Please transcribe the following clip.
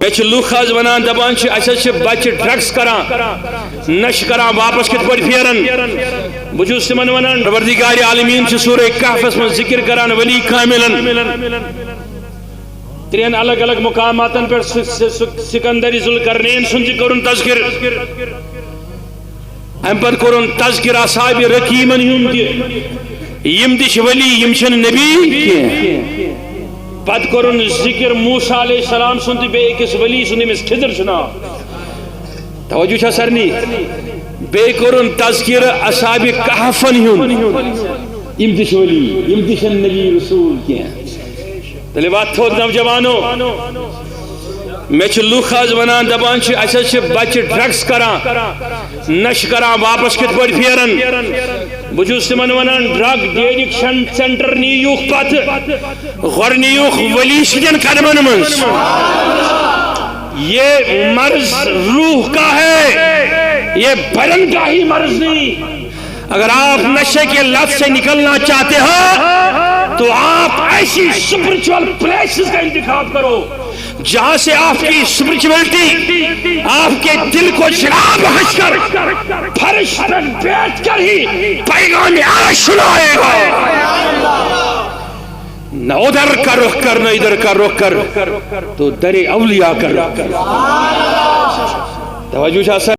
match لوگ آز ونان دبان چھ اسا چھ بچہ ڈرگس کران نش کران واپس کت پڑ پھیرن بجوس تمن ونان پروردگار عالمین چھ سورہ کہف میں ذکر کران ولی کاملن ترین الگ الگ مقاماتن پر سکندری ذوالقرنین سن کرن تذکر ام پر کرن تذکر اصحاب رقیمن ہند یم تہ ولی یم چھن نبی پت کرن ذکر موسیٰ علیہ السلام سن تہ بے کس ولی سن مس خضر چھنا توجہ چھا سرنی بے کرن تذکر اصحاب کہفن ہند یم تہ ولی یم تہ چھن نبی رسول کیا تلے بات تھوڑ نوجوانوں میں چھ لوگ آز ونان دبان چھ اسا چھ بچہ ڈرگس کران نش کران واپس کت پڑ پھیرن بجوس تمن ونان ڈرگ ڈیڈکشن سینٹر نیوک پت غور نیوک ولی سجن قدمن منز یہ مرض روح کا ہے یہ بدن کا ہی مرض نہیں اگر آپ نشے کے لت سے نکلنا چاہتے ہو تو آپ ایسی سپرچول پلیسز کا انتخاب کرو جہاں سے آپ کی سپرچولیٹی آپ کے دل کو جلا بخش کر فرش پر بیٹھ کر ہی پیغام آج سنائے گا نہ ادھر کا رخ کر نہ ادھر کا رخ کر تو در اولیاء کا رخ کر توجہ